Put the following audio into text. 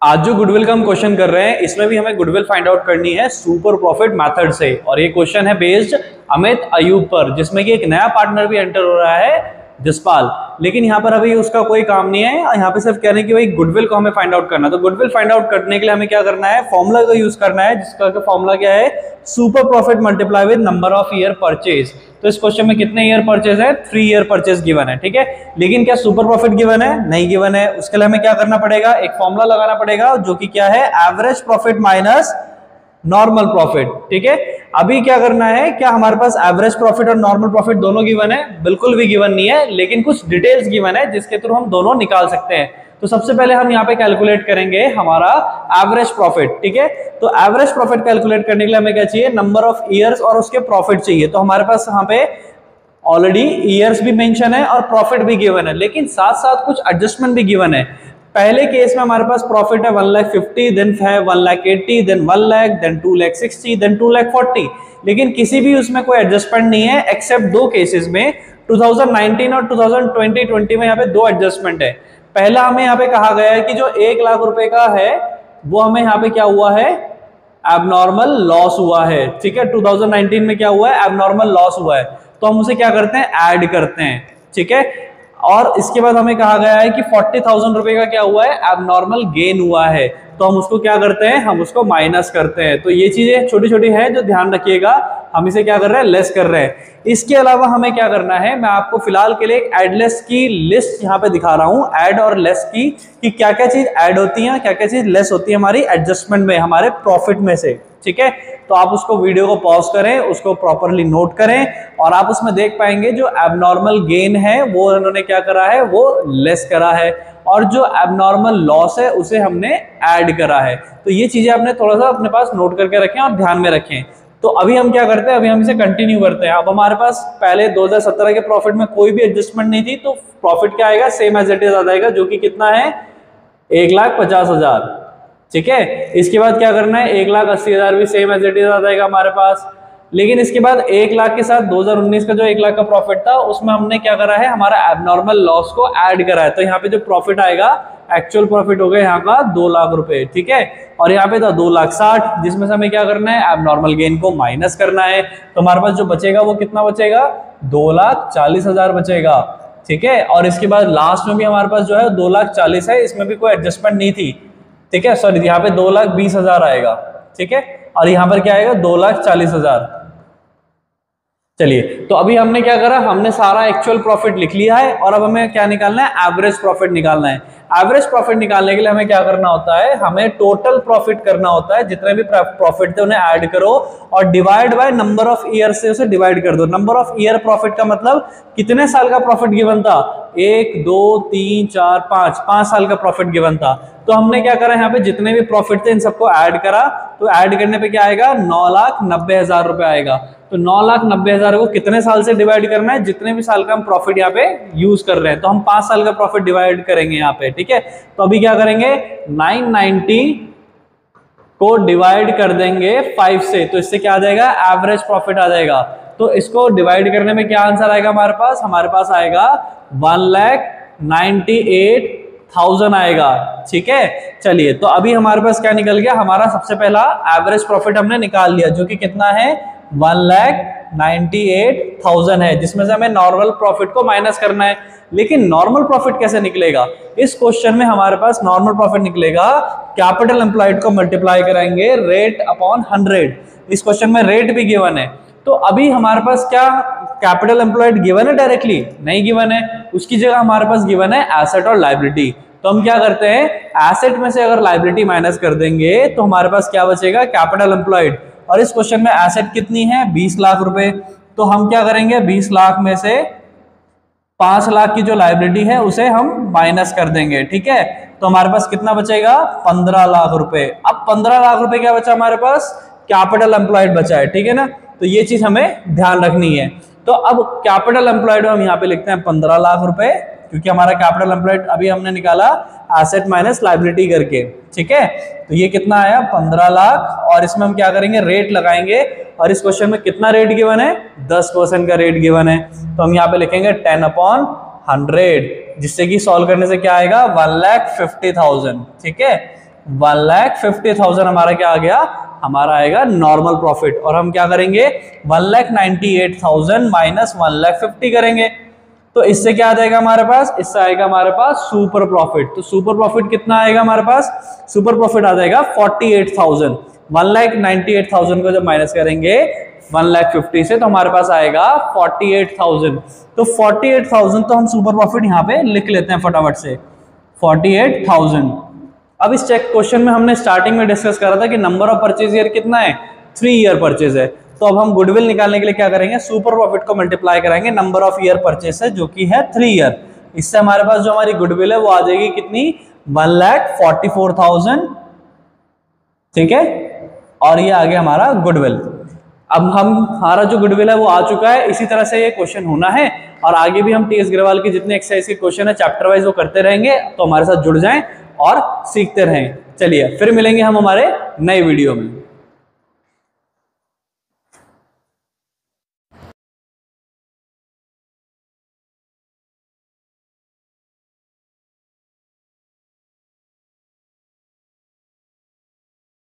आज जो गुडविल का हम क्वेश्चन कर रहे हैं इसमें भी हमें गुडविल फाइंड आउट करनी है सुपर प्रॉफिट मेथड से। और ये क्वेश्चन है बेस्ड अमित अयूब पर, जिसमें कि एक नया पार्टनर भी एंटर हो रहा है जसपाल। लेकिन यहाँ पर अभी उसका कोई काम नहीं है, यहाँ पे सिर्फ कह रहे हैं कि भाई गुडविल को हमें फाइंड आउट करना है। तो गुडविल फाइंड आउट करने के लिए हमें क्या करना है, फॉर्मूला का यूज करना है, जिसका फॉर्मूला क्या है, super profit multiply with number of year purchase. तो इस क्वेश्चन में कितने ईयर परचेज है, 3 ईयर परचेज गिवन है, ठीक है। लेकिन क्या सुपर प्रॉफिट गिवन है, नहीं गिवन है। उसके लिए हमें क्या करना पड़ेगा, एक फॉर्मूला लगाना पड़ेगा जो कि क्या है, average profit minus normal profit, ठीक है। अभी क्या करना है, क्या हमारे पास एवरेज प्रॉफिट और नॉर्मल प्रॉफिट दोनों गिवन है? बिल्कुल भी गिवन नहीं है, लेकिन कुछ डिटेल्स गिवन है जिसके थ्रू हम दोनों निकाल सकते हैं। तो सबसे पहले हम यहाँ पे कैलकुलेट करेंगे हमारा एवरेज प्रॉफिट, ठीक है। तो एवरेज प्रॉफिट कैलकुलेट करने के लिए हमें क्या चाहिए, नंबर ऑफ ईयर्स और उसके प्रॉफिट चाहिए। तो हमारे पास यहाँ पे ऑलरेडी ईयर्स भी मेंशन है और प्रॉफिट भी गिवन है, लेकिन साथ साथ कुछ एडजस्टमेंट भी गिवन है। पहले केस में हमारे पास प्रॉफिट है 1,50,000, देन है 1,80,000, देन 1 लाख, देन 2,60,000, देन 2,40,000। लेकिन किसी भी उसमें कोई एडजस्टमेंट नहीं है एक्सेप्ट दो केसेस में, 2019 और 2020 में यहाँ पे दो एडजस्टमेंट है। पहला हमें यहाँ पे कहा गया है कि जो 1 लाख रुपए का है वो हमें यहाँ पे क्या हुआ है, एबनॉर्मल लॉस हुआ है, ठीक है। 2019 में क्या हुआ है, एबनॉर्मल लॉस हुआ है। तो हम उसे क्या करते हैं, ऐड करते हैं, ठीक है। और इसके बाद हमें कहा गया है कि 40,000 रुपए का क्या हुआ है, एबनॉर्मल गेन हुआ है। तो हम उसको क्या करते हैं, हम उसको माइनस करते हैं। तो ये चीजें छोटी छोटी है जो ध्यान रखिएगा, हम इसे क्या कर रहे हैं, लेस कर रहे हैं। इसके अलावा हमें क्या करना है, मैं आपको फिलहाल के लिए एक ऐड लेस की लिस्ट यहाँ पे दिखा रहा हूँ, ऐड और लेस की, कि क्या क्या चीज ऐड होती है, क्या क्या चीज लेस होती है हमारी एडजस्टमेंट में, हमारे प्रॉफिट में से, ठीक है। तो आप उसको वीडियो को पॉज करें, उसको प्रॉपरली नोट करें और आप उसमें देख पाएंगे जो एबनॉर्मल गेन है वो उन्होंने क्या करा है, वो लेस करा है, और जो एबनॉर्मल लॉस है उसे हमने ऐड करा है। तो ये चीजें आपने थोड़ा सा अपने पास नोट करके रखें और ध्यान में रखें। तो अभी हम क्या करते हैं, अभी हम इसे कंटिन्यू करते हैं। अब हमारे पास पहले 2017 के प्रॉफिट में कोई भी एडजस्टमेंट नहीं थी, तो प्रॉफिट क्या आएगा, सेम एज इट इज आ जाएगा, जो कि कितना है, 1,50,000, ठीक है। इसके बाद क्या करना है, 1,80,000 भी सेम एज इट इज आ जाएगा हमारे पास। लेकिन इसके बाद 1 लाख के साथ 2019 का जो 1 लाख का प्रॉफिट था उसमें हमने क्या करा है, हमारा एबनॉर्मल लॉस को ऐड करा है। तो यहाँ पे जो प्रॉफिट आएगा, एक्चुअल प्रॉफिट हो गया यहाँ का 2 लाख रुपए, ठीक है। और यहाँ पे था 2,60,000, जिसमें से हमें क्या करना है, एबनॉर्मल गेन को माइनस करना है। तो हमारे पास जो बचेगा वो कितना बचेगा, 2,40,000 बचेगा, ठीक है। और इसके बाद लास्ट में भी हमारे पास जो है 2,40,000 है, इसमें भी कोई एडजस्टमेंट नहीं थी, ठीक है। सॉरी, यहाँ पे 2,20,000 आएगा, ठीक है। और यहाँ पर क्या आएगा, 2,40,000। चलिए, तो अभी हमने क्या करा, हमने सारा एक्चुअल प्रॉफिट लिख लिया है और अब हमें क्या निकालना है, एवरेज प्रॉफिट निकालना है। एवरेज प्रॉफिट निकालने के लिए हमें क्या करना होता है, हमें टोटल प्रॉफिट करना होता है, जितने भी प्रॉफिट थे उन्हें ऐड करो और divide by number of year से उसे डिवाइड कर दो। नंबर ऑफ ईयर प्रॉफिट का मतलब कितने साल का प्रॉफिट गिवन था, 1 2 3 4 5 साल का प्रॉफिट गिवन था। तो हमने क्या करा, यहाँ पे जितने भी प्रॉफिट थे इन सबको ऐड करा। तो ऐड करने पे क्या आएगा, 9,90,000 रुपए आएगा। तो 9,90,000 को कितने साल से डिवाइड करना है, जितने भी साल का हम प्रॉफिट यहाँ पे यूज कर रहे हैं। तो हम 5 साल का प्रॉफिट डिवाइड करेंगे यहाँ पे, ठीक है। तो अभी क्या करेंगे, 990 को डिवाइड कर देंगे 5 से, तो इससे क्या आ जाएगा, एवरेज प्रॉफिट आ जाएगा। तो इसको डिवाइड करने में क्या आंसर आएगा हमारे पास आएगा 1,98,000 आएगा, ठीक है। चलिए, तो अभी हमारे पास क्या निकल गया, हमारा सबसे पहला एवरेज प्रॉफिट हमने निकाल लिया, जो कि कितना है, 1,98,000 है, जिसमें से हमें नॉर्मल प्रॉफिट को माइनस करना है। लेकिन नॉर्मल प्रॉफिट कैसे निकलेगा, इस क्वेश्चन में हमारे पास नॉर्मल प्रॉफिट निकलेगा, कैपिटल एम्प्लॉयड को मल्टीप्लाई करेंगे रेट अपॉन 100। इस क्वेश्चन में रेट भी गिवन है। तो अभी हमारे पास क्या कैपिटल एम्प्लॉयड गिवन है, डायरेक्टली नहीं गिवन है, उसकी जगह हमारे पास गिवन है एसेट और लायबिलिटी। तो हम क्या करते हैं, एसेट में से अगर लायबिलिटी माइनस कर देंगे तो हमारे पास क्या बचेगा, कैपिटल एम्प्लॉयड। और इस क्वेश्चन में एसेट कितनी है, 20 लाख रुपए। तो हम क्या करेंगे, 20 लाख में से 5 लाख की जो लायबिलिटी है उसे हम माइनस कर देंगे, ठीक है। तो हमारे पास कितना बचेगा, 15 लाख रुपए। अब 15 लाख रुपए क्या बचा हमारे पास, कैपिटल एम्प्लॉयड बचा है, ठीक है ना। तो ये चीज हमें ध्यान रखनी है। तो अब कैपिटल एम्प्लॉयड हम यहाँ पे लिखते हैं 15 लाख रुपए, क्योंकि हमारा कैपिटल एम्प्लॉयड अभी हमने निकाला एसेट माइनस लायबिलिटी करके, ठीक है। तो ये कितना आया, 15 लाख। और इसमें हम क्या करेंगे, रेट लगाएंगे। और इस क्वेश्चन में कितना रेट गिवन है, 10% का रेट गिवन है। तो हम यहाँ पे लिखेंगे 10/100, जिससे कि सॉल्व करने से क्या आएगा, 1,50,000, ठीक है। 1,50,000 हमारा क्या आ गया, हमारा आएगा नॉर्मल प्रॉफिट। और हम क्या करेंगे, 1,98,000 माइनस 1,50,000 करेंगे, तो इससे क्या आ जाएगा हमारे पास, इससे आएगा हमारे पास सुपर प्रॉफिट। तो सुपर प्रॉफिट कितना आएगा हमारे पास, सुपर प्रॉफिट आ जाएगा 48,000। 1,98,000 को जब माइनस करेंगे 1,50,000 से, तो हमारे पास आएगा 48,000। तो 48,000 तो हम सुपर प्रॉफिट यहाँ पे लिख लेते हैं फटाफट से, 48,000। अब इस चेक क्वेश्चन में हमने स्टार्टिंग में डिस्कस करा था कि नंबर ऑफ परचेज ईयर कितना है, 3 ईयर परचेज है। तो अब हम गुडविल निकालने के लिए क्या करेंगे, सुपर प्रॉफिट को मल्टीप्लाई कराएंगे नंबर ऑफ ईयर परचेज से, जो कि है 3 ईयर। इससे हमारे पास जो हमारी गुडविल है वो आ जाएगी कितनी, 1,44,000, ठीक है। और ये आ गया हमारा गुडविल। अब हमारा जो गुडविल है वो आ चुका है। इसी तरह से ये क्वेश्चन होना है, और आगे भी हम टी एस ग्रेवाल के जितने एक्सरसाइज के क्वेश्चन है चैप्टर वाइज वो करते रहेंगे। तो हमारे साथ जुड़ जाएं और सीखते रहें। चलिए फिर मिलेंगे हम हमारे नए वीडियो में।